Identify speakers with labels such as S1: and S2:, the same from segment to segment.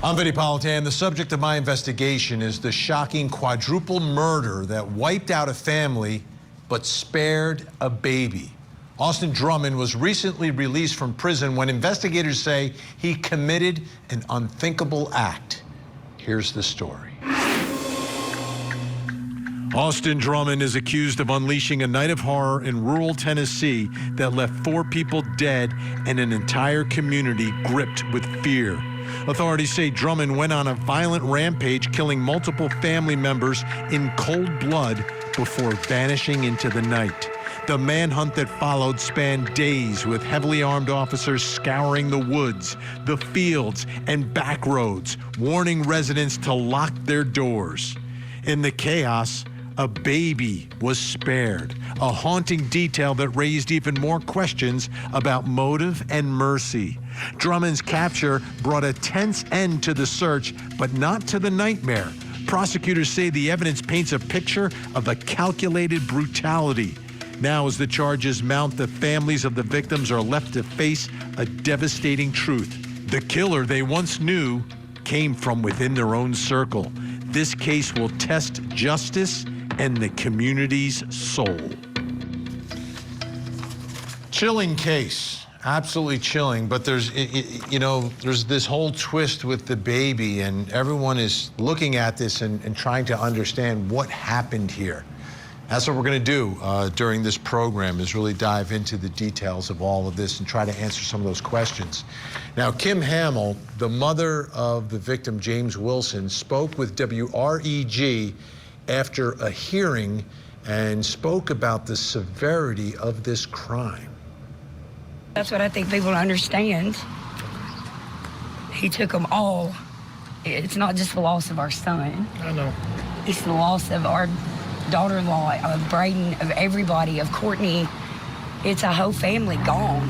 S1: I'm Vinnie Politan. The subject of my investigation is the shocking quadruple murder that wiped out a family but spared a baby. Austin Drummond was recently released from prison when investigators say he committed an unthinkable act. Here's the story. Austin Drummond is accused of unleashing a night of horror in rural Tennessee that left 4 people dead and an entire community gripped with fear. Authorities say Drummond went on a violent rampage, killing multiple family members in cold blood before vanishing into the night. The manhunt that followed spanned days, with heavily armed officers scouring the woods, the fields, and back roads, warning residents to lock their doors. In the chaos, a baby was spared, a haunting detail that raised even more questions about motive and mercy. Drummond's capture brought a tense end to the search, but not to the nightmare. Prosecutors say the evidence paints a picture of a calculated brutality. Now, as the charges mount, the families of the victims are left to face a devastating truth. The killer they once knew came from within their own circle. This case will test justice and the community's soul. Chilling case, absolutely chilling, but there's this whole twist with the baby, and everyone is looking at this and trying to understand what happened here. That's what we're going to do during this program, is really dive into the details of all of this and try to answer some of those questions. Now, Kim Hamill, the mother of the victim, James Wilson, spoke with WREG after a hearing and spoke about the severity of this crime.
S2: That's what I think people understand. He took them all. It's not just the loss of our son.
S3: I know.
S2: It's the loss of our daughter-in-law, of Braden, of everybody, of Courtney. It's a whole family gone.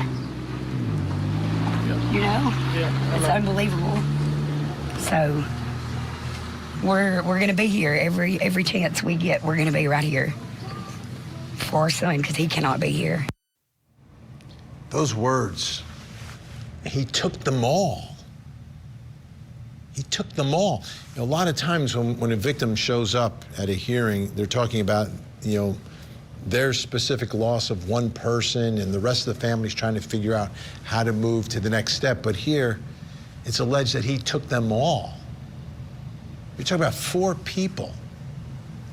S3: Yeah.
S2: You know?
S3: Yeah,
S2: it's unbelievable. So we're gonna be here every chance we get. We're gonna be right here for our son, because he cannot be here.
S1: Those words, he took them all. He took them all. A lot of times when a victim shows up at a hearing, they're talking about, their specific loss of one person, and the rest of the family's trying to figure out how to move to the next step. But here, it's alleged that he took them all. You're talking about 4 people.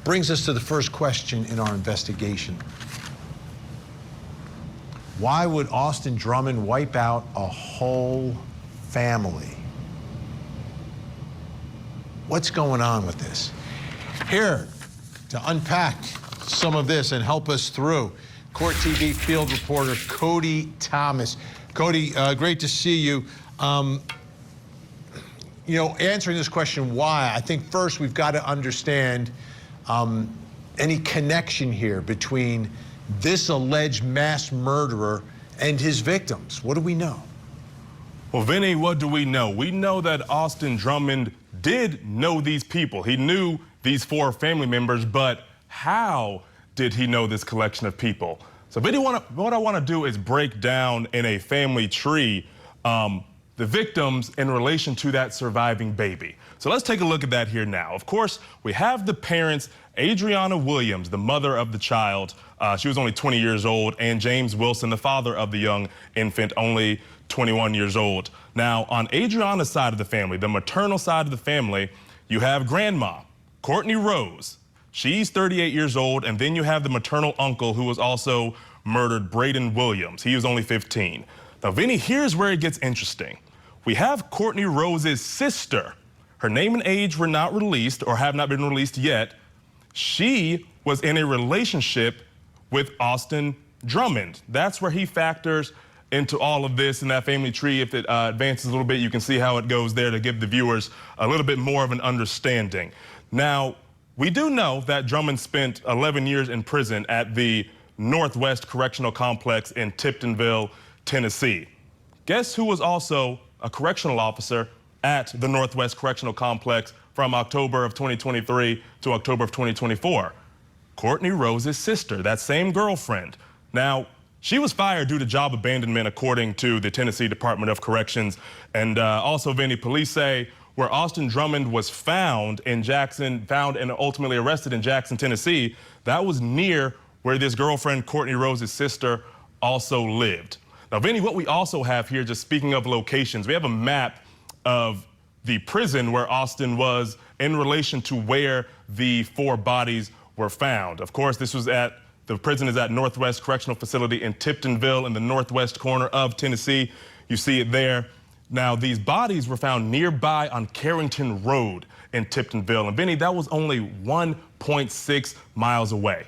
S1: Brings us to the first question in our investigation. Why would Austin Drummond wipe out a whole family? What's going on with this? Here to unpack some of this and help us through, Court TV field reporter Cody Thomas. Cody, great to see you. Answering this question, why, I think first we've got to understand any connection here between this alleged mass murderer and his victims. What do we know?
S3: Well, Vinny, what do we know? We know that Austin Drummond did know these people. He knew these 4 family members, but how did he know this collection of people? So, Vinny, what I want to do is break down in a family tree the victims in relation to that surviving baby. So let's take a look at that here now. Of course, we have the parents, Adriana Williams, the mother of the child. She was only 20 years old, and James Wilson, the father of the young infant, only 21 years old. Now, on Adriana's side of the family, the maternal side of the family, you have grandma, Courtney Rose. She's 38 years old, and then you have the maternal uncle who was also murdered, Braden Williams. He was only 15. Now, Vinny, here's where it gets interesting. We have Courtney Rose's sister. Her name and age were not released or have not been released yet. She was in a relationship with Austin Drummond. That's where he factors into all of this in that family tree. If it advances a little bit, you can see how it goes there to give the viewers a little bit more of an understanding. Now, we do know that Drummond spent 11 years in prison at the Northwest Correctional Complex in Tiptonville, Tennessee. Guess who was also a correctional officer at the Northwest Correctional Complex from October of 2023 to October of 2024? Courtney Rose's sister, that same girlfriend. Now, she was fired due to job abandonment, according to the Tennessee Department of Corrections. And also, Vinnie, police say where Austin Drummond was found and ultimately arrested in Jackson, Tennessee, that was near where this girlfriend, Courtney Rose's sister, also lived. Now, Vinnie, what we also have here, just speaking of locations, we have a map of the prison where Austin was in relation to where the 4 bodies were found. Of course, the prison is at Northwest Correctional Facility in Tiptonville in the northwest corner of Tennessee. You see it there. Now, these bodies were found nearby on Carrington Road in Tiptonville. And Vinnie, that was only 1.6 miles away.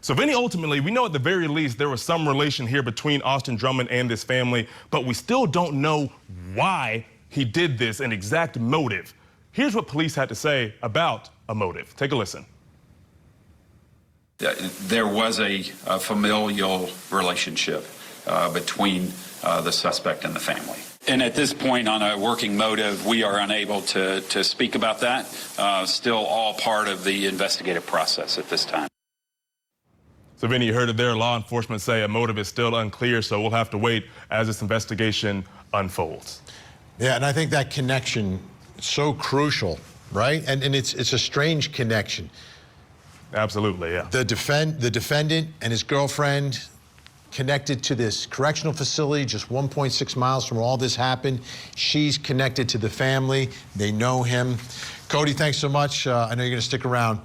S3: So, Vinnie, ultimately, we know at the very least there was some relation here between Austin Drummond and this family, but we still don't know why he did this, an exact motive. Here's what police had to say about a motive. Take a listen.
S4: There was a familial relationship between the suspect and the family. And at this point, on a working motive, we are unable to speak about that. Still all part of the investigative process at this time.
S3: So, Vinnie, you heard it there. Law enforcement say a motive is still unclear, so we'll have to wait as this investigation unfolds.
S1: Yeah, and I think that connection is so crucial, right? And it's a strange connection.
S3: Absolutely, yeah.
S1: The defendant and his girlfriend connected to this correctional facility just 1.6 miles from where all this happened. She's connected to the family. They know him. Cody, thanks so much. I know you're going to stick around.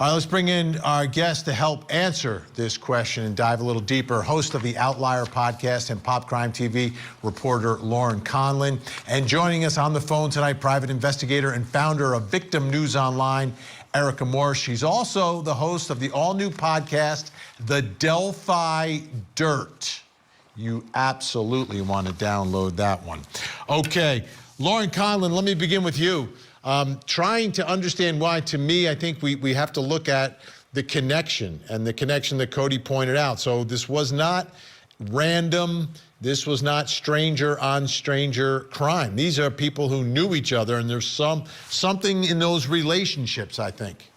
S1: All right, let's bring in our guest to help answer this question and dive a little deeper. Host of the Outlier podcast and Pop Crime TV, reporter Lauren Conlin. And joining us on the phone tonight, private investigator and founder of Victim News Online, Erica Morse. She's also the host of the all-new podcast, The Delphi Dirt. You absolutely want to download that one. Okay, Lauren Conlin, let me begin with you. Trying to understand why, to me, I think we have to look at the connection and the connection that Cody pointed out. So this was not random. This was not stranger on stranger crime. These are people who knew each other, and there's something in those relationships, I think.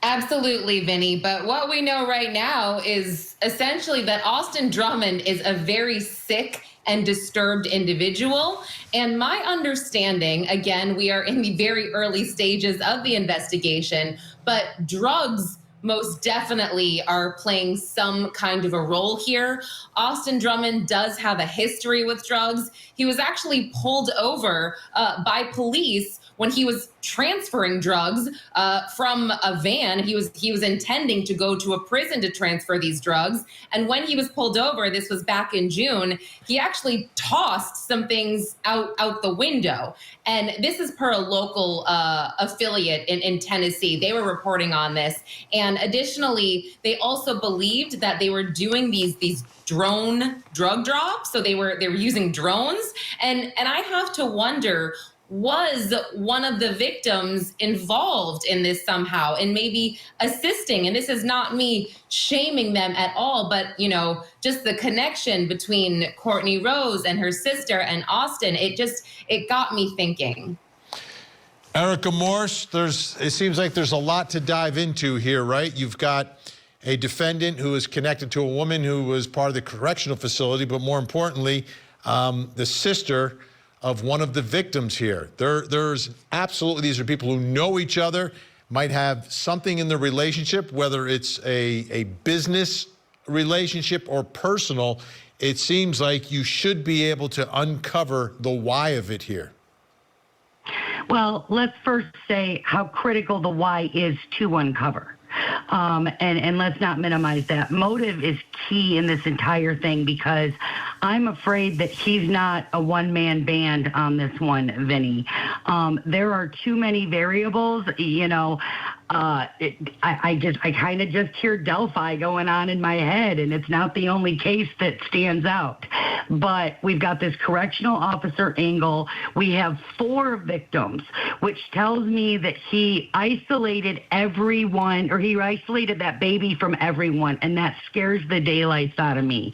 S5: Absolutely, Vinnie. But what we know right now is essentially that Austin Drummond is a very sick and disturbed individual. And my understanding, again, we are in the very early stages of the investigation, but drugs most definitely are playing some kind of a role here. Austin Drummond does have a history with drugs. He was actually pulled over by police when he was transferring drugs from a van. He was intending to go to a prison to transfer these drugs. And when he was pulled over, this was back in June, he actually tossed some things out the window. And this is per a local affiliate in Tennessee. They were reporting on this. And additionally, they also believed that they were doing these drone drug drops. So they were using drones. And I have to wonder, was one of the victims involved in this somehow and maybe assisting? And this is not me shaming them at all, but, you know, just the connection between Courtney Rose and her sister and Austin, it got me thinking.
S1: Erica Morse, it seems like there's a lot to dive into here, right? You've got a defendant who is connected to a woman who was part of the correctional facility, but more importantly, the sister of one of the victims here. There's absolutely, these are people who know each other, might have something in the relationship, whether it's a business relationship or personal. It seems like you should be able to uncover the why of it here.
S6: Well, let's first say how critical the why is to uncover. And let's not minimize that. Motive is key in this entire thing, because I'm afraid that he's not a one-man band on this one, Vinnie. There are too many variables, you know. I kind of just hear Delphi going on in my head, and it's not the only case that stands out. But we've got this correctional officer angle. We have 4 victims, which tells me that he isolated everyone, or he isolated that baby from everyone, and that scares the daylights out of me,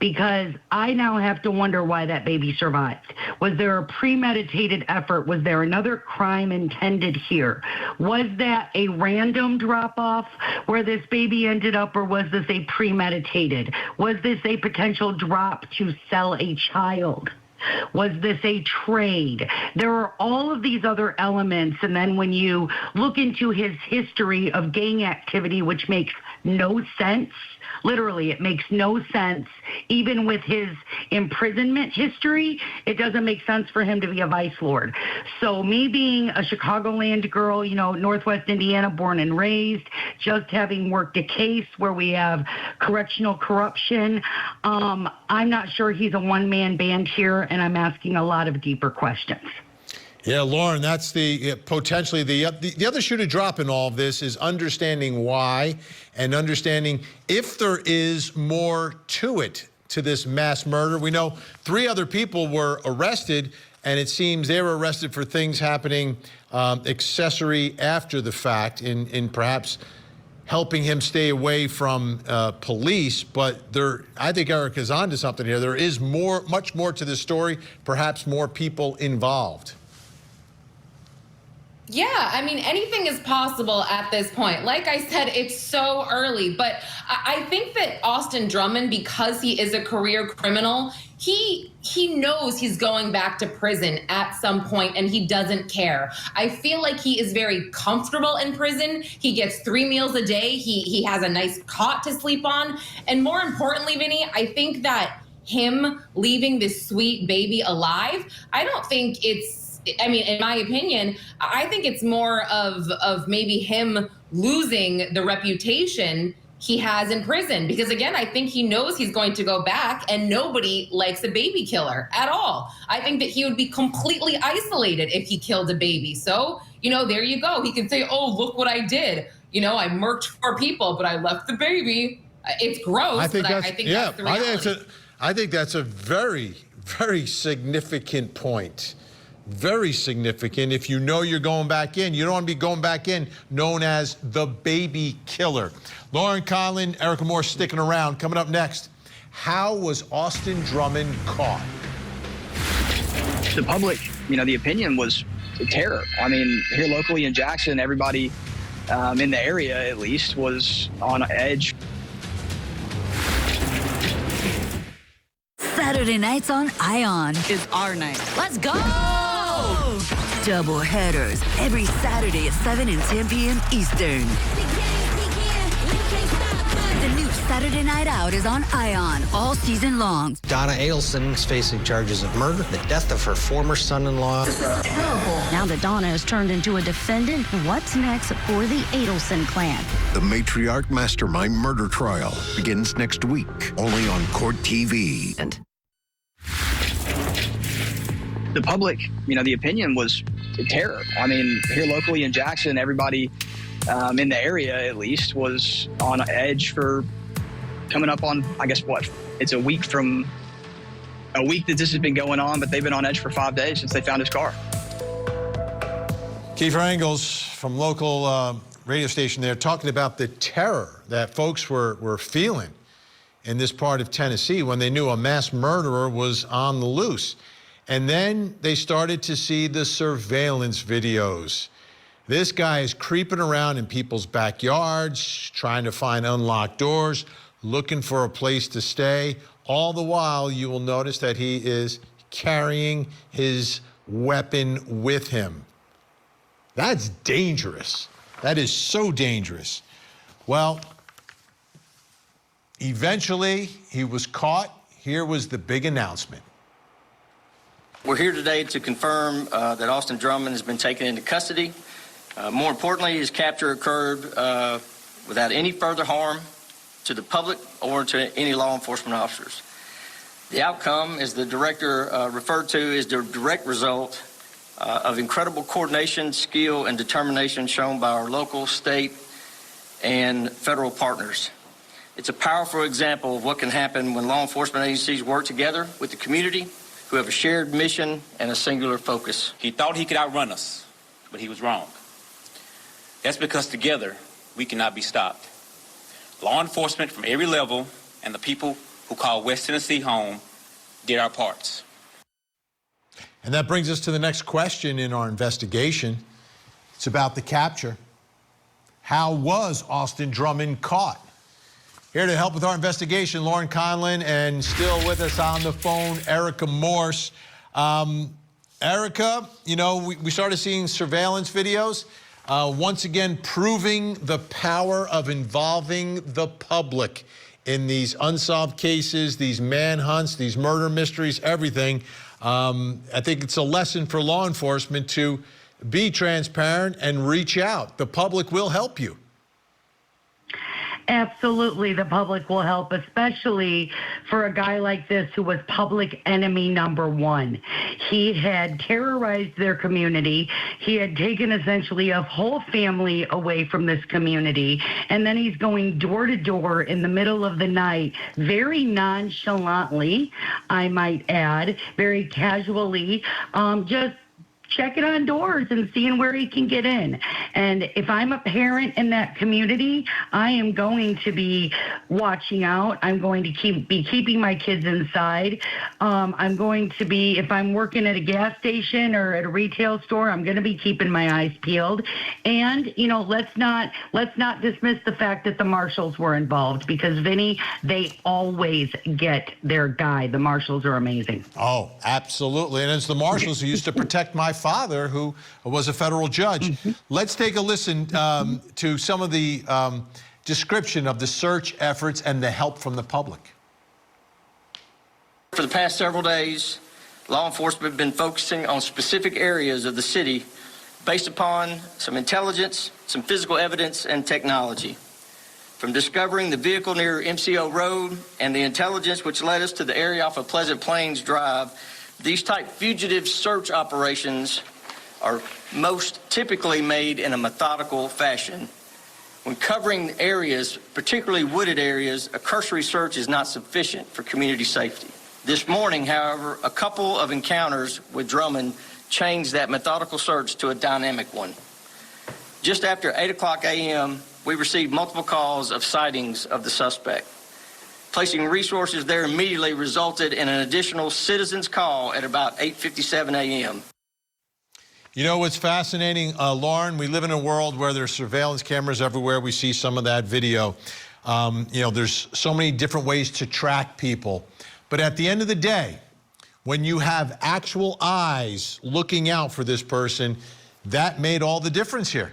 S6: because I now have to wonder why that baby survived. Was there a premeditated effort? Was there another crime intended here? Was that a random drop-off where this baby ended up, or was this a premeditated? Was this a potential drop to sell a child? Was this a trade? There are all of these other elements. And then when you look into his history of gang activity, which makes no sense, literally, it makes no sense. Even with his imprisonment history, it doesn't make sense for him to be a vice lord. So me being a Chicagoland girl, you know, Northwest Indiana, born and raised, just having worked a case where we have correctional corruption, I'm not sure he's a one-man band here, and I'm asking a lot of deeper questions.
S1: Yeah, Lauren, that's the potentially the other shoe to drop in all of this is understanding why and understanding if there is more to it, to this mass murder. We know 3 other people were arrested, and it seems they were arrested for things happening accessory after the fact in perhaps helping him stay away from police. But I think Erica's onto something here. There is much more to this story, perhaps more people involved.
S5: Yeah, I mean, anything is possible at this point. Like I said, it's so early, but I think that Austin Drummond, because he is a career criminal, he knows he's going back to prison at some point, and he doesn't care. I feel like he is very comfortable in prison. He gets 3 meals a day. He has a nice cot to sleep on. And more importantly, Vinny, I think that him leaving this sweet baby alive, I don't think I mean, in my opinion, I think it's more of maybe him losing the reputation he has in prison. Because again, I think he knows he's going to go back, and nobody likes a baby killer at all. I think that he would be completely isolated if he killed a baby. So, you know, there you go. He can say, oh, look what I did. You know, I murked 4 people, but I left the baby. It's gross. I think that's the reality.
S1: I think that's a very, very significant point. Very significant. If you know you're going back in, you don't want to be going back in known as the baby killer. Lauren Conlin, Erica Moore sticking around. Coming up next, how was Austin Drummond caught?
S7: The public, you know, the opinion was terror. I mean, here locally in Jackson, everybody in the area, at least, was on edge.
S8: Saturday nights on ION is our night. Let's go! Double headers every Saturday at 7 and 10 p.m. Eastern. The new Saturday Night Out is on ION all season long.
S9: Donna Adelson is facing charges of murder, the death of her former son-in-law.
S8: Terrible. Now that Donna has turned into a defendant, what's next for the Adelson clan?
S10: The matriarch mastermind murder trial begins next week, only on Court TV.
S7: And the public, you know, the opinion was terror. I mean, here locally in Jackson, everybody in the area, at least, was on edge for coming up on, I guess, what? It's a week that this has been going on, but they've been on edge for 5 days since they found his car.
S1: Kiefer Engels from local radio station there talking about the terror that folks were feeling in this part of Tennessee when they knew a mass murderer was on the loose. And then they started to see the surveillance videos. This guy is creeping around in people's backyards, trying to find unlocked doors, looking for a place to stay. All the while, you will notice that he is carrying his weapon with him. That's dangerous. That is so dangerous. Well, eventually, he was caught. Here was the big announcement.
S11: We're here today to confirm that Austin Drummond has been taken into custody. More importantly, his capture occurred without any further harm to the public or to any law enforcement officers. The outcome, as the director referred to, is the direct result of incredible coordination, skill, and determination shown by our local, state, and federal partners. It's a powerful example of what can happen when law enforcement agencies work together with the community, who have a shared mission and a singular focus.
S12: He thought he could outrun us, but he was wrong. That's because together, we cannot be stopped. Law enforcement from every level and the people who call West Tennessee home did our parts.
S1: And that brings us to the next question in our investigation. It's about the capture. How was Austin Drummond caught? Here to help with our investigation, Lauren Conlon, and still with us on the phone, Erica Morse. Erica, you know, we started seeing surveillance videos, once again proving the power of involving the public in these unsolved cases, these manhunts, these murder mysteries, everything. I think it's a lesson for law enforcement to be transparent and reach out. The public will help you.
S6: Absolutely, the public will help, especially for a guy like this who was public enemy number one. He had terrorized their community. He had taken essentially a whole family away from this community, and then he's going door to door in the middle of the night, very nonchalantly, I might add, very casually, just checking on doors and seeing where he can get in. And if I'm a parent in that community, I am going to be watching out. I'm going to be keeping my kids inside. I'm going to be, if I'm working at a gas station or at a retail store, I'm going to be keeping my eyes peeled. And, you know, let's not dismiss the fact that the marshals were involved, because, Vinnie, they always get their guy. The marshals are amazing.
S1: Oh, absolutely. And it's the marshals who used to protect my father, who was a federal judge. Let's take a listen to some of the description of the search efforts and the help from the public.
S11: For the past several days, law enforcement have been focusing on specific areas of the city based upon some intelligence, some physical evidence, and technology. From discovering the vehicle near MCO Road and the intelligence which led us to the area off of Pleasant Plains Drive, these type fugitive search operations are most typically made in a methodical fashion. When covering areas, particularly wooded areas, a cursory search is not sufficient for community safety. This morning, however, a couple of encounters with Drummond changed that methodical search to a dynamic one. Just after 8 o'clock a.m., we received multiple calls of sightings of the suspect. Placing resources there immediately resulted in an additional citizen's call at about 8:57 a.m.
S1: You know what's fascinating, Lauren? We live in a world where there's surveillance cameras everywhere. We see some of that video. You know, there's so many different ways to track people. But at the end of the day, when you have actual eyes looking out for this person, that made all the difference here.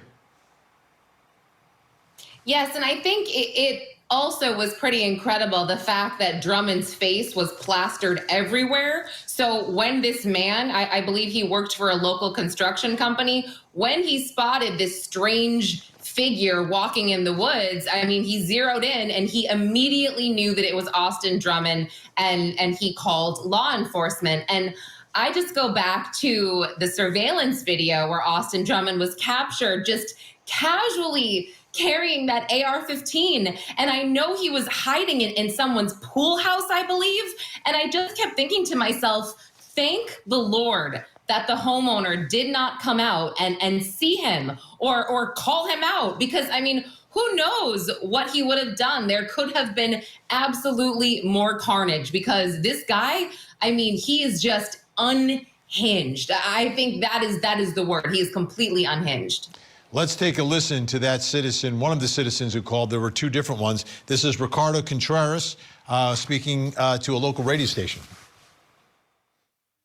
S5: Yes, and I think it also was pretty incredible, the fact that Drummond's face was plastered everywhere. So when this man, I believe he worked for a local construction company, when he spotted this strange figure walking in the woods, I mean, he zeroed in and he immediately knew that it was Austin Drummond, and he called law enforcement. And I just go back to the surveillance video where Austin Drummond was captured just casually carrying that AR-15. And I know he was hiding it in someone's pool house, I believe. And I just kept thinking to myself, thank the Lord that the homeowner did not come out and see him or call him out, because, I mean, who knows what he would have done? There could have been absolutely more carnage, because this guy, I mean, he is just unhinged. I think that is the word. He is completely unhinged.
S1: Let's take a listen to that citizen, one of the citizens who called. There were two different ones. This is Ricardo Contreras speaking to a local radio station.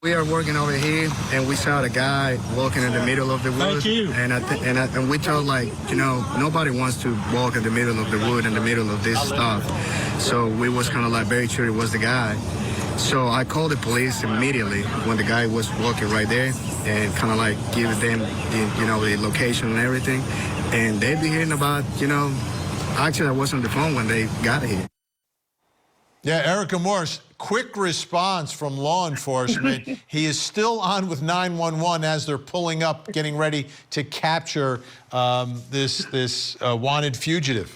S13: We are working over here, and we saw the guy walking in the middle of the woods. Thank you. And we told, like, you know, nobody wants to walk in the middle of the wood, in the middle of this stuff. So we was kind of like very sure it was the guy. So I called the police immediately when the guy was walking right there, and kind of like give them the location and everything. And they'd be hearing about, you know, actually I was on the phone when they got here.
S1: Yeah, Erica Morse, quick response from law enforcement. He is still on with 911 as they're pulling up, getting ready to capture this wanted fugitive.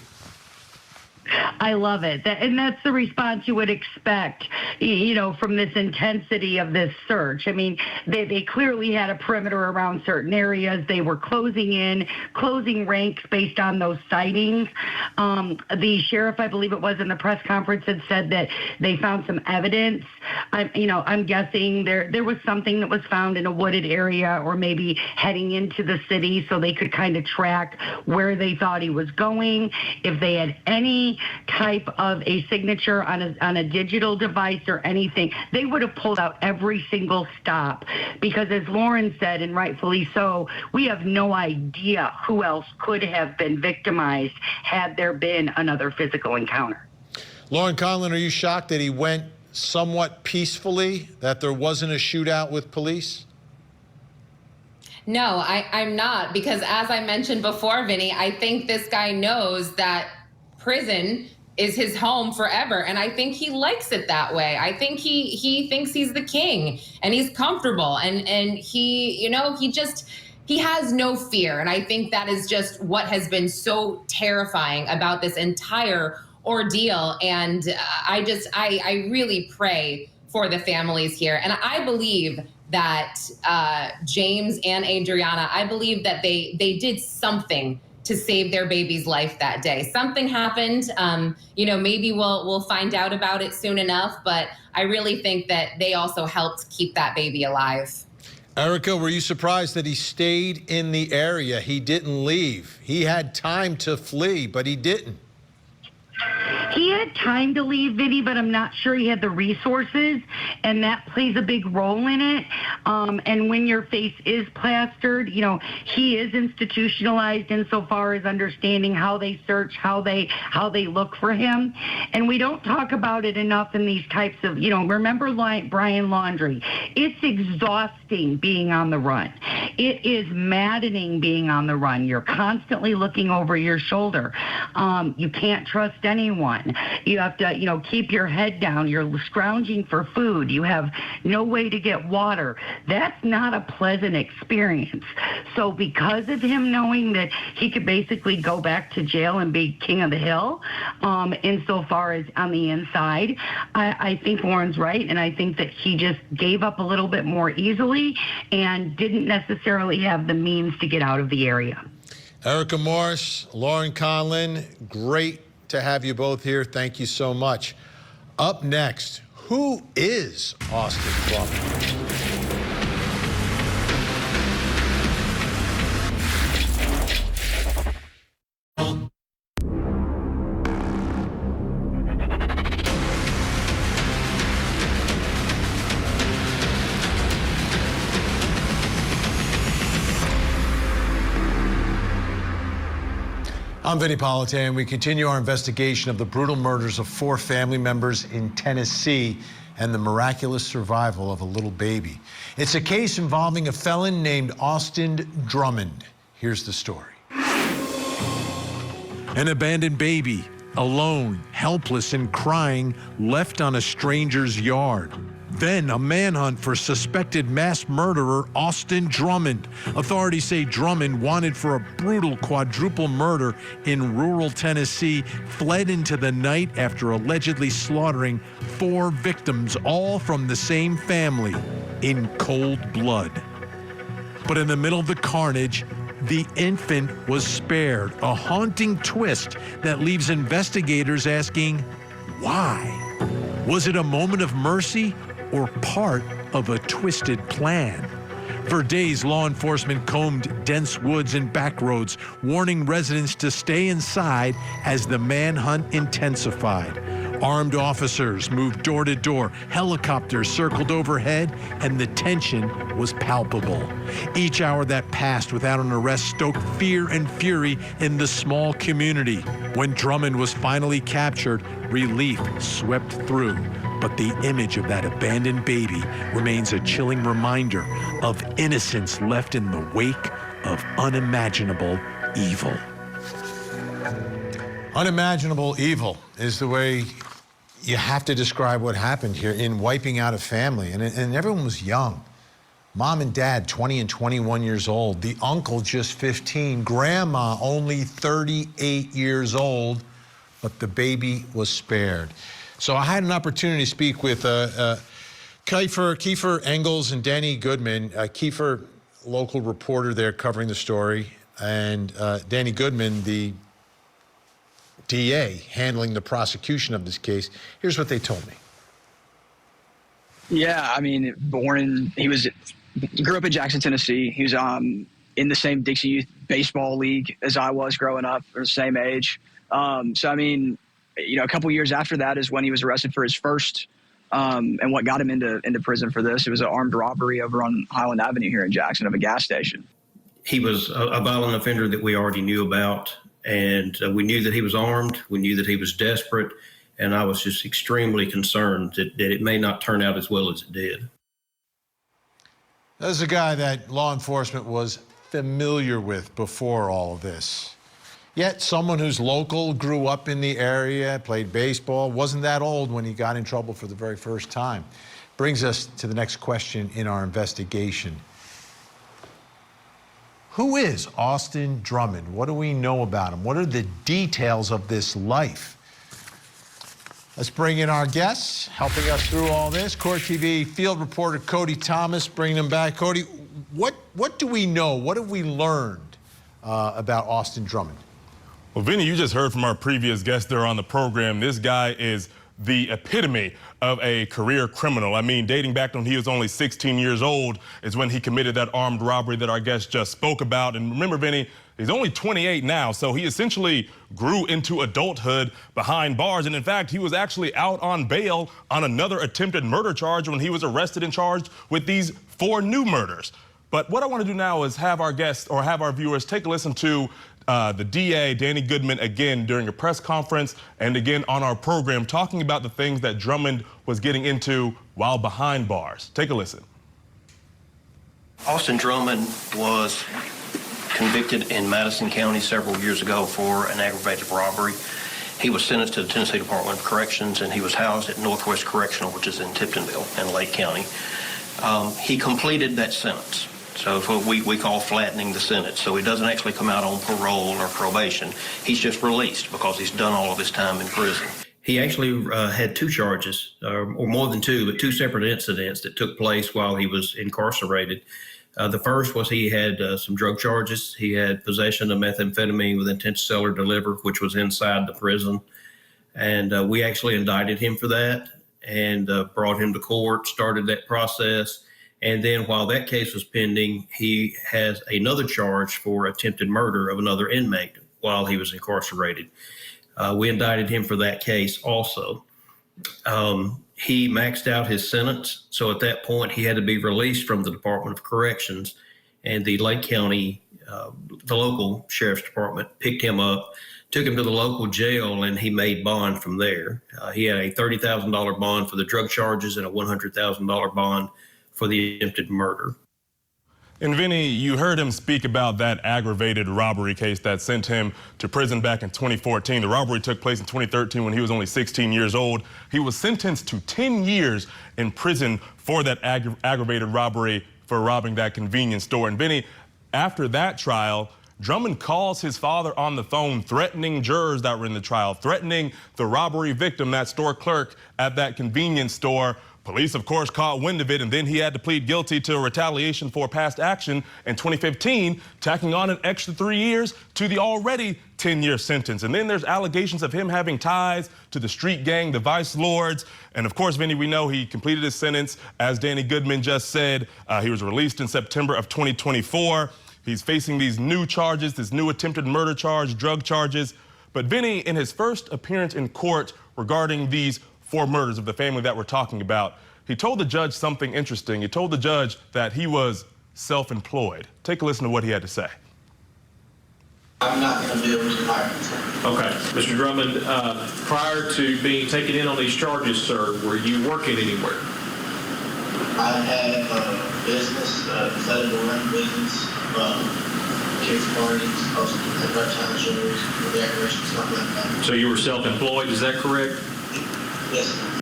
S6: I love it. And that's the response you would expect, you know, from this intensity of this search. I mean, they clearly had a perimeter around certain areas. They were closing ranks based on those sightings. The sheriff, I believe it was in the press conference, had said that they found some evidence. I'm guessing there was something that was found in a wooded area, or maybe heading into the city, so they could kind of track where they thought he was going. If they had any type of a signature on a digital device or anything, they would have pulled out every single stop, because as Lauren said, and rightfully so, we have no idea who else could have been victimized had there been another physical encounter.
S1: Lauren Conlon, are you shocked that he went somewhat peacefully, that there wasn't a shootout with police?
S5: No, I'm not, because as I mentioned before, Vinny, I think this guy knows that prison is his home forever. And I think he likes it that way. I think he thinks he's the king and he's comfortable, and he, you know, he has no fear. And I think that is just what has been so terrifying about this entire ordeal. And I really pray for the families here. And I believe that James and Adriana, I believe that they did something to save their baby's life that day. Something happened. You know, maybe we'll find out about it soon enough, but I really think that they also helped keep that baby alive.
S1: Erica, were you surprised that he stayed in the area? He didn't leave. He had time to flee, but he didn't.
S6: He had time to leave, Vinny, but I'm not sure he had the resources, and that plays a big role in it. And when your face is plastered, you know, he is institutionalized insofar as understanding how they search, how they look for him. And we don't talk about it enough in these types of, you know, remember Brian Laundrie. It's exhausting being on the run. It is maddening being on the run. You're constantly looking over your shoulder. You can't trust anyone. You have to, you know, keep your head down. You're scrounging for food. You have no way to get water. That's not a pleasant experience. So because of him knowing that he could basically go back to jail and be king of the hill, insofar as on the inside, I think Lauren's right, and I think that he just gave up a little bit more easily and didn't necessarily have the means to get out of the area.
S1: Erica Morris, Lauren Conlon, great to have you both here. Thank you so much. Up next, who is Austin Drummond? I'm Vinnie Politan. We continue our investigation of the brutal murders of 4 family members in Tennessee and the miraculous survival of a little baby. It's a case involving a felon named Austin Drummond. Here's the story. An abandoned baby, alone, helpless and crying, left on a stranger's yard. Then a manhunt for suspected mass murderer Austin Drummond. Authorities say Drummond, wanted for a brutal quadruple murder in rural Tennessee, fled into the night after allegedly slaughtering 4 victims, all from the same family, in cold blood. But in the middle of the carnage, the infant was spared, a haunting twist that leaves investigators asking, why? Was it a moment of mercy or part of a twisted plan? For days, law enforcement combed dense woods and back roads, warning residents to stay inside as the manhunt intensified. Armed officers moved door to door, helicopters circled overhead, and the tension was palpable. Each hour that passed without an arrest stoked fear and fury in the small community. When Drummond was finally captured, relief swept through. But the image of that abandoned baby remains a chilling reminder of innocence left in the wake of unimaginable evil. Unimaginable evil is the way you have to describe what happened here in wiping out a family. And everyone was young. Mom and dad, 20 and 21 years old. The uncle, just 15. Grandma, only 38 years old. But the baby was spared. So I had an opportunity to speak with Kiefer Engels and Danny Goodman. Kiefer, local reporter there covering the story, and Danny Goodman, the DA handling the prosecution of this case. Here's what they told me.
S7: Yeah, I mean, grew up in Jackson, Tennessee. He was in the same Dixie Youth baseball league as I was growing up, or the same age. So, I mean, a couple years after that is when he was arrested for his first, and what got him into prison for this. It was an armed robbery over on Highland Avenue here in Jackson of a gas station.
S9: He was a violent offender that we already knew about, and we knew that he was armed. We knew that he was desperate, and I was just extremely concerned that it may not turn out as well as it did.
S1: There's a guy that law enforcement was familiar with before all of this. Yet someone who's local, grew up in the area, played baseball, wasn't that old when he got in trouble for the very first time. Brings us to the next question in our investigation. Who is Austin Drummond? What do we know about him? What are the details of this life? Let's bring in our guests, helping us through all this. Court TV field reporter Cody Thomas, bringing him back. Cody, what do we know? What have we learned about Austin Drummond?
S3: Well, Vinny, you just heard from our previous guest there on the program. This guy is the epitome of a career criminal. I mean, dating back when he was only 16 years old is when he committed that armed robbery that our guest just spoke about. And remember, Vinny, he's only 28 now, so he essentially grew into adulthood behind bars. And in fact, he was actually out on bail on another attempted murder charge when he was arrested and charged with these 4 new murders. But what I want to do now is have our guests or have our viewers take a listen to the DA, Danny Goodman, again during a press conference and again on our program, talking about the things that Drummond was getting into while behind bars. Take a listen.
S14: Austin Drummond was convicted in Madison County several years ago for an aggravated robbery. He was sentenced to the Tennessee Department of Corrections, and he was housed at Northwest Correctional, which is in Tiptonville in Lake County. He completed that sentence. So it's what we call flattening the sentence. So he doesn't actually come out on parole or probation. He's just released because he's done all of his time in prison.
S9: He actually had 2 charges, or more than 2, but 2 separate incidents that took place while he was incarcerated. The first was he had some drug charges. He had possession of methamphetamine with intent to sell or deliver, which was inside the prison. And we actually indicted him for that and brought him to court, started that process. And then while that case was pending, he has another charge for attempted murder of another inmate while he was incarcerated. We indicted him for that case also. He maxed out his sentence. So at that point, he had to be released from the Department of Corrections, and the Lake County, the local sheriff's department picked him up, took him to the local jail, and he made bond from there. He had a $30,000 bond for the drug charges and a $100,000 bond for the attempted murder.
S3: And Vinny, you heard him speak about that aggravated robbery case that sent him to prison back in 2014. The robbery took place in 2013 when he was only 16 years old. He was sentenced to 10 years in prison for that aggravated robbery for robbing that convenience store. And Vinny, after that trial, Drummond calls his father on the phone, threatening jurors that were in the trial, threatening the robbery victim, that store clerk at that convenience store. Police, of course, caught wind of it, and then he had to plead guilty to retaliation for past action in 2015, tacking on an extra 3 years to the already 10-year sentence. And then there's allegations of him having ties to the street gang, the Vice Lords. And of course, Vinny, we know he completed his sentence. As Danny Goodman just said, he was released in September of 2024. He's facing these new charges, this new attempted murder charge, drug charges. But Vinny, in his first appearance in court regarding these 4 murders of the family that we're talking about, he told the judge something interesting. He told the judge that he was self-employed. Take a listen to what he had to say.
S15: I'm not going to be able to hire. Okay. Mr. Drummond, prior to being taken in on these charges, sir, were you working anywhere?
S16: I have a business, federal run business, kids parties, part-time shows, decorations, stuff like that.
S15: So you were self-employed, is that correct?
S16: Yes.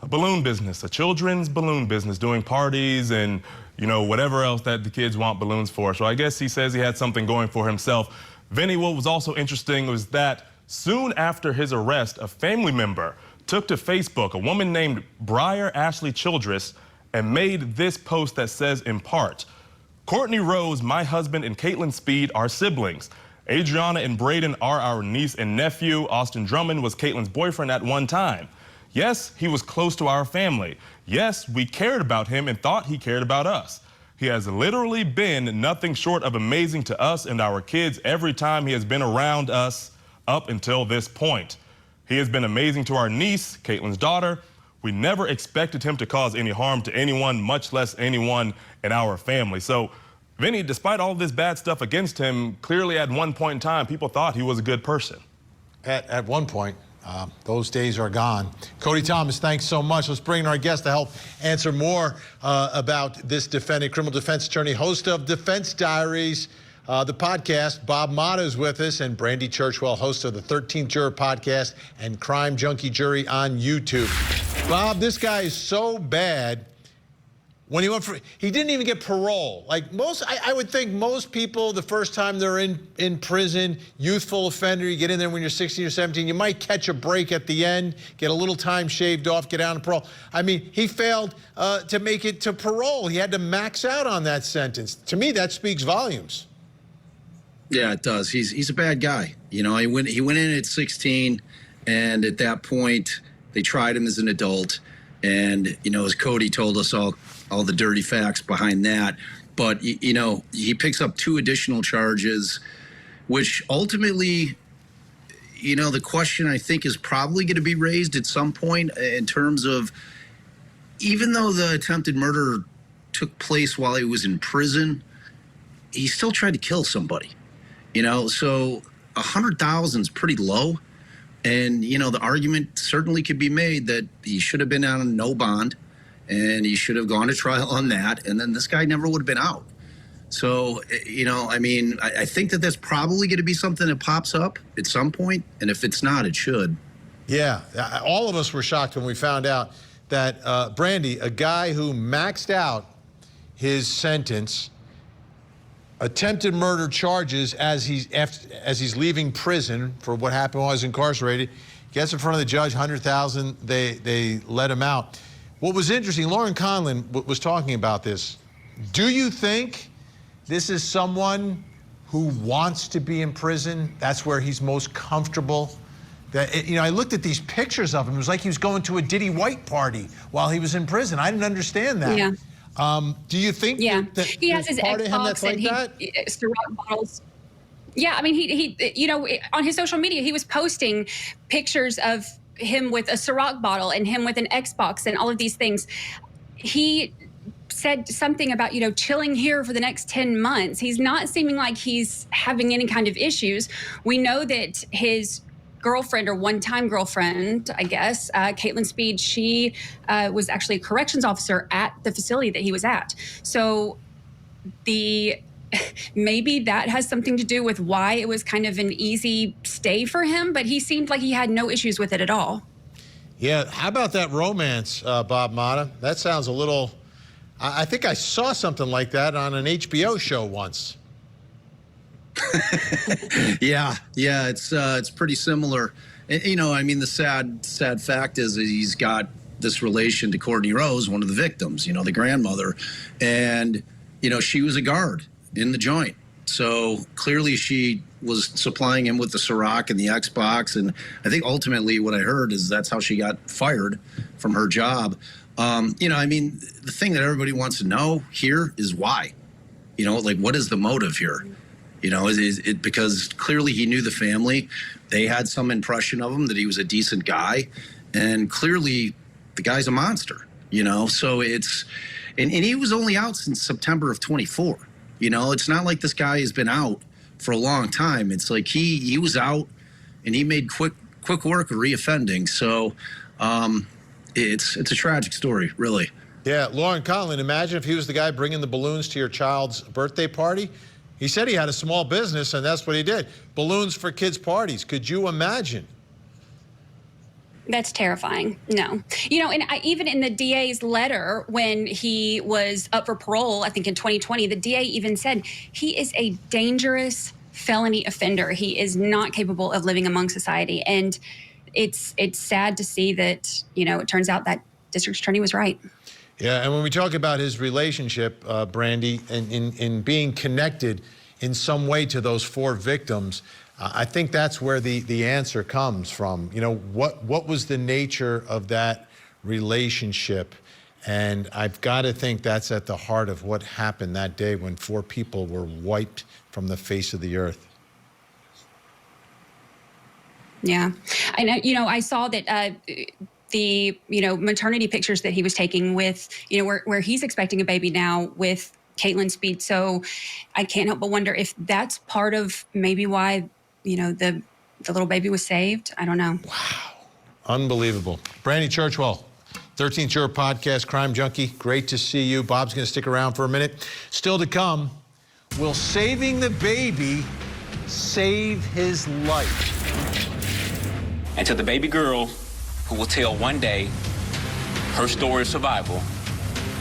S3: A balloon business, a children's balloon business, doing parties and, you know, whatever else that the kids want balloons for. So I guess he says he had something going for himself. Vinny, what was also interesting was that soon after his arrest, a family member took to Facebook, a woman named Briar Ashley Childress, and made this post that says, in part, "Courtney Rose, my husband, and Caitlin Speed are siblings. Adriana and Braden are our niece and nephew. Austin Drummond was Caitlin's boyfriend at one time. Yes, he was close to our family. Yes, we cared about him and thought he cared about us. He has literally been nothing short of amazing to us and our kids every time he has been around us. up until this point. He has been amazing to our niece, Caitlin's daughter. We never expected him to cause any harm to anyone, much less anyone in our family. So, Vinnie, despite all this bad stuff against him, clearly at one point in time, people thought he was a good person.
S1: At one point, those days are gone. Cody Thomas, thanks so much. Let's bring in our guest to help answer more about this defendant, criminal defense attorney, host of Defense Diaries, the podcast. Bob Motta is with us, and Brandy Churchwell, host of the 13th Juror podcast and Crime Junkie Jury on YouTube. Bob, this guy is so bad. When he went for, he didn't even get parole. Like I would think most people, the first time they're in prison, youthful offender, you get in there when you're 16 or 17, you might catch a break at the end, get a little time shaved off, get out on parole. I mean, he failed to make it to parole. He had to max out on that sentence. To me, that speaks volumes.
S17: Yeah, it does. He's a bad guy. You know, he went in at 16, and at that point, they tried him as an adult. And, you know, as Cody told us all the dirty facts behind that. But, you know, he picks up 2 additional charges, which ultimately, you know, the question I think is probably going to be raised at some point in terms of, even though the attempted murder took place while he was in prison, he still tried to kill somebody. You know, so 100,000 is pretty low. And, you know, the argument certainly could be made that he should have been on no bond and he should have gone to trial on that. And then this guy never would have been out. So, you know, I mean, I think that that's probably going to be something that pops up at some point. And if it's not, it should.
S1: Yeah, all of us were shocked when we found out that Brandy, a guy who maxed out his sentence, attempted murder charges as he's leaving prison for what happened while he was incarcerated, gets in front of the judge, 100,000, they let him out. What was interesting, Lauren Conlon was talking about this. Do you think this is someone who wants to be in prison? That's where he's most comfortable? That, you know, I looked at these pictures of him. It was like he was going to a Diddy White party while he was in prison. I didn't understand that.
S18: Yeah.
S1: Do you think that
S18: he has his
S1: part of him that's like that?
S18: Ciroc bottles. Yeah, I mean, he, you know, on his social media, he was posting pictures of him with a Ciroc bottle and him with an Xbox and all of these things. He said something about, you know, chilling here for the next 10 months. He's not seeming like he's having any kind of issues. We know that his girlfriend, or one-time girlfriend, I guess, Caitlin Speed, she was actually a corrections officer at the facility that he was at. So maybe that has something to do with why it was kind of an easy stay for him, but he seemed like he had no issues with it at all.
S1: Yeah, how about that romance, Bob Motta? That sounds a little, I think I saw something like that on an HBO show once.
S17: Yeah, it's pretty similar. And, you know, I mean, the sad fact is that he's got this relation to Courtney Rose, one of the victims, you know, the grandmother, and, you know, she was a guard in the joint. So clearly she was supplying him with the Ciroc and the Xbox, and I think ultimately what I heard is that's how she got fired from her job. You know, I mean, the thing that everybody wants to know here is why. You know, like, what is the motive here? You know, is it because clearly he knew the family. They had some impression of him that he was a decent guy. And clearly the guy's a monster, you know. So it's, and he was only out since September of 24. You know, it's not like this guy has been out for a long time. It's like he was out and he made quick work of reoffending. So it's a tragic story, really.
S1: Yeah, Lauren Conlon, imagine if he was the guy bringing the balloons to your child's birthday party. He said he had a small business, and that's what he did. Balloons for kids' parties. Could you imagine?
S18: That's terrifying. No. You know, and even in the DA's letter, when he was up for parole, I think in 2020, the DA even said he is a dangerous felony offender. He is not capable of living among society. And it's sad to see that, you know, it turns out that district attorney was right.
S1: Yeah, and when we talk about his relationship, Brandy, in being connected in some way to those 4 victims, I think that's where the answer comes from. You know, what was the nature of that relationship? And I've got to think that's at the heart of what happened that day when 4 people were wiped from the face of the earth.
S18: Yeah. I know, I saw that the, maternity pictures that he was taking with, where he's expecting a baby now with Caitlin Speed. So I can't help but wonder if that's part of maybe why, the little baby was saved. I don't know.
S1: Wow. Unbelievable. Brandy Churchwell, 13th Juror Podcast, Crime Junkie. Great to see you. Bob's going to stick around for a minute. Still to come, will saving the baby save his life?
S12: And to the baby girl who will tell one day her story of survival,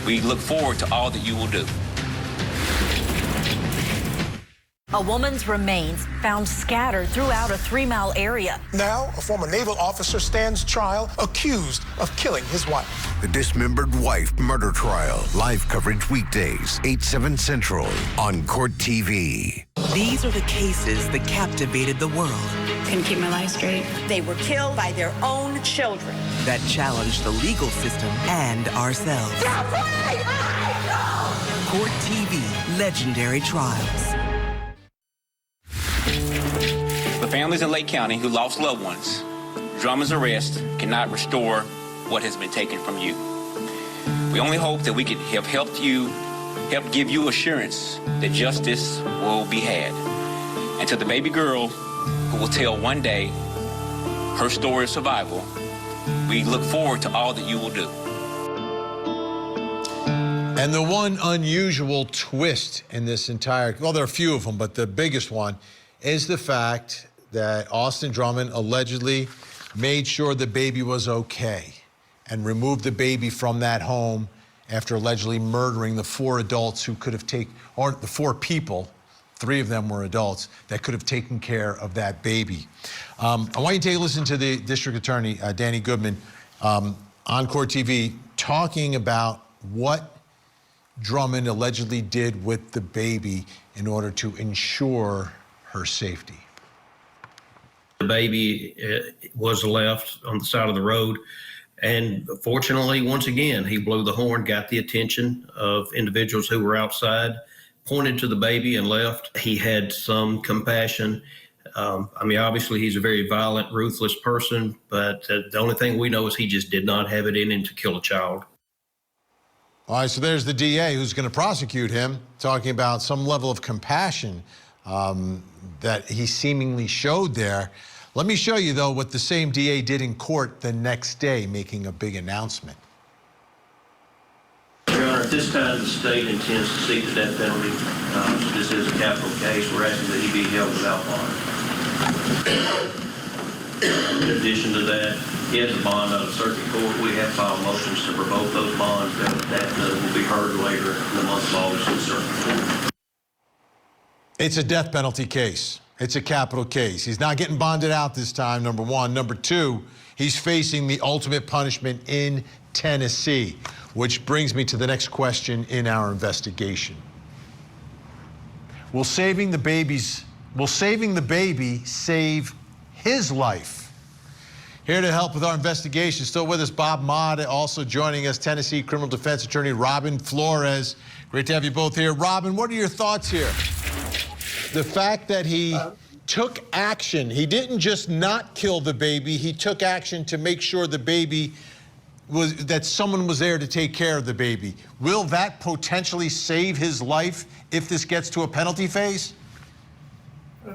S12: we look forward to all that you will do.
S19: A woman's remains found scattered throughout a 3-mile area.
S20: Now, a former naval officer stands trial accused of killing his wife.
S10: The Dismembered Wife Murder Trial. Live coverage weekdays, 8/7 Central on Court TV.
S21: These are the cases that captivated the world.
S22: Couldn't keep my life straight. They were killed by their own children.
S21: That challenged the legal system and ourselves. Court TV, Legendary Trials.
S12: The families in Lake County who lost loved ones, Drummond's arrest cannot restore what has been taken from you. We only hope that we could have helped give you assurance that justice will be had. And to the baby girl who will tell one day her story of survival, we look forward to all that you will do.
S1: And the one unusual twist in this entire, well, there are a few of them, but the biggest one is the fact that Austin Drummond allegedly made sure the baby was okay and removed the baby from that home after allegedly murdering the 4 adults who could have or the 4 people, 3 of them were adults, that could have taken care of that baby. I want you to take a listen to the district attorney, Danny Goodman, on Court TV, talking about what Drummond allegedly did with the baby in order to ensure her safety.
S9: The baby was left on the side of the road. And fortunately, once again, he blew the horn, got the attention of individuals who were outside, pointed to the baby and left. He had some compassion. Obviously, he's a very violent, ruthless person, but the only thing we know is he just did not have it in him to kill a child.
S1: All right, so there's the DA who's going to prosecute him, talking about some level of compassion that he seemingly showed there. Let me show you, though, what the same DA did in court the next day, making a big announcement.
S14: Your Honor, at this time, the state intends to seek the death penalty. This is a capital case. We're asking that he be held without bond. In addition to that, he has a bond out of circuit court. We have filed motions to revoke those bonds. That will be heard later in the month of August in circuit court.
S1: It's a death penalty case. It's a capital case. He's not getting bonded out this time, number one. Number two, he's facing the ultimate punishment in Tennessee, which brings me to the next question in our investigation. Will saving the baby save his life? Here to help with our investigation, still with us, Bob Mott, also joining us, Tennessee criminal defense attorney Robin Flores. Great to have you both here. Robin, what are your thoughts here? The fact that he took action, he didn't just not kill the baby, he took action to make sure the baby that someone was there to take care of the baby. Will that potentially save his life if this gets to a penalty phase?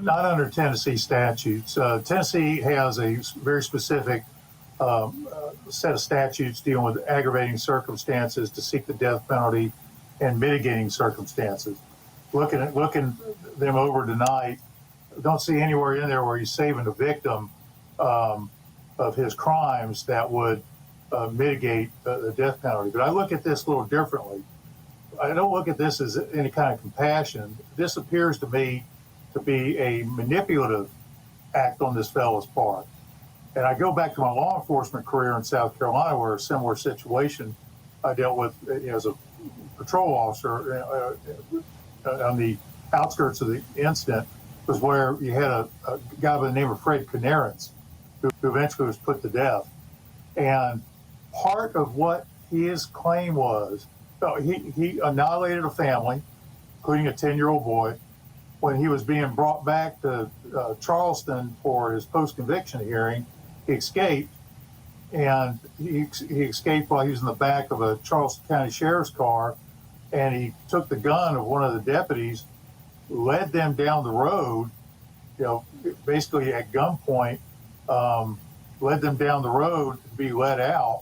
S23: Not under Tennessee statutes. Tennessee has a very specific set of statutes dealing with aggravating circumstances to seek the death penalty and mitigating circumstances. Looking them over tonight, don't see anywhere in there where he's saving the victim of his crimes that would mitigate the death penalty. But I look at this a little differently. I don't look at this as any kind of compassion. This appears to me to be a manipulative act on this fellow's part. And I go back to my law enforcement career in South Carolina, where a similar situation I dealt with as a patrol officer on the outskirts of the incident, was where you had a guy by the name of Fred Canarins, who eventually was put to death. And part of what his claim was, he annihilated a family, including a 10-year-old boy, when he was being brought back to Charleston for his post-conviction hearing, he escaped. And he escaped while he was in the back of a Charleston County Sheriff's car, and he took the gun of one of the deputies, led them down the road, basically at gunpoint, led them down the road to be let out,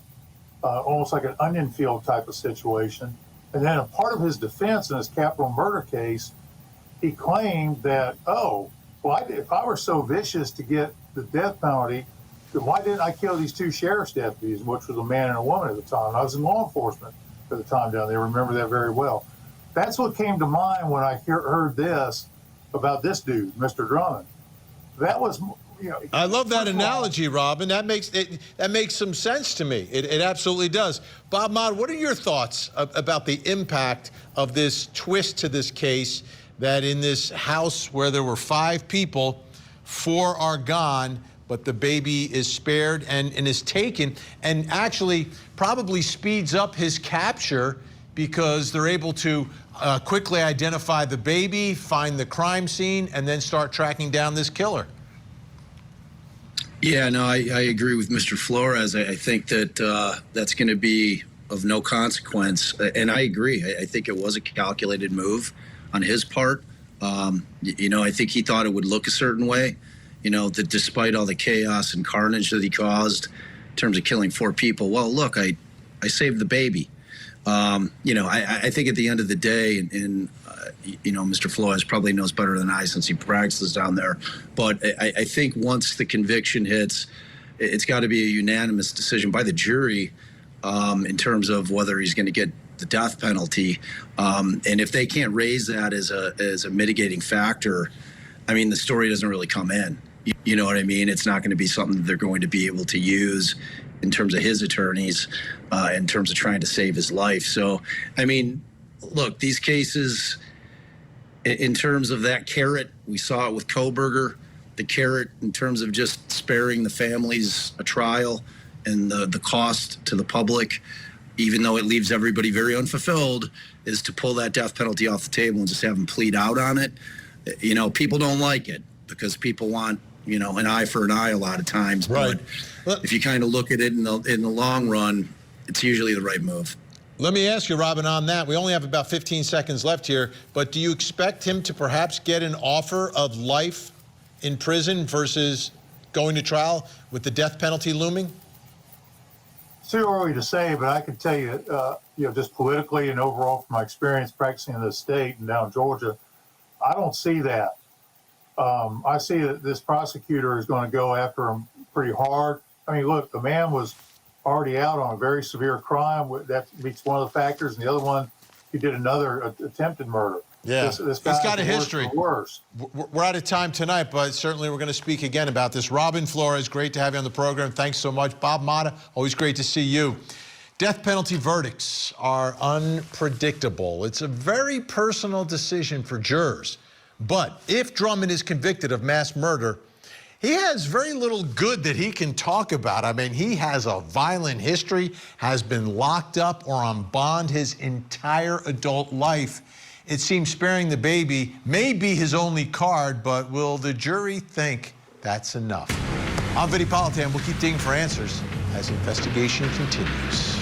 S23: almost like an onion field type of situation. And then a part of his defense in his capital murder case, he claimed that, if I were so vicious to get the death penalty, then why didn't I kill these two sheriff's deputies, which was a man and a woman at the time? I was in law enforcement at the time down there. Remember that very well. That's what came to mind when I heard this about this dude, Mr. Drummond. That was,
S1: I love that analogy, Robin. That makes some sense to me. It absolutely does. Bob Mott, what are your thoughts about the impact of this twist to this case, that in this house where there were 5 people, 4 are gone, but the baby is spared and is taken, and actually probably speeds up his capture because they're able to quickly identify the baby, find the crime scene, and then start tracking down this killer.
S17: Yeah, no, I agree with Mr. Flores. I think that that's going to be of no consequence. And I agree. I think it was a calculated move on his part. I think he thought it would look a certain way. That despite all the chaos and carnage that he caused in terms of killing 4 people, well, look, I saved the baby. I think at the end of the day, and Mr. Flores probably knows better than I since he practices down there, but I think once the conviction hits, it's got to be a unanimous decision by the jury in terms of whether he's going to get the death penalty. And if they can't raise that as a mitigating factor, I mean, the story doesn't really come in. You know what I mean? It's not going to be something that they're going to be able to use in terms of his attorneys, in terms of trying to save his life. So, I mean, look, these cases, in terms of that carrot, we saw it with Koberger, the carrot in terms of just sparing the families a trial and the cost to the public, even though it leaves everybody very unfulfilled, is to pull that death penalty off the table and just have them plead out on it. People don't like it because people want, an eye for an eye a lot of times. Right. But if you kind of look at it in the long run, it's usually the right move.
S1: Let me ask you, Robin, on that. We only have about 15 seconds left here, but do you expect him to perhaps get an offer of life in prison versus going to trial with the death penalty looming?
S23: It's too early to say, but I can tell you, just politically and overall from my experience practicing in this state and down in Georgia, I don't see that. I see that this prosecutor is going to go after him pretty hard. I mean, look, the man was already out on a very severe crime. That meets one of the factors. And the other one, he did another attempted murder.
S1: Yeah,
S23: this
S1: he's got a history.
S23: Worse.
S1: We're out of time tonight, but certainly we're going to speak again about this. Robin Flores, great to have you on the program. Thanks so much. Bob Mott, always great to see you. Death penalty verdicts are unpredictable. It's a very personal decision for jurors. But if Drummond is convicted of mass murder, he has very little good that he can talk about. I mean, he has a violent history, has been locked up or on bond his entire adult life. It seems sparing the baby may be his only card, but will the jury think that's enough? I'm Vinnie Politan. We'll keep digging for answers as the investigation continues.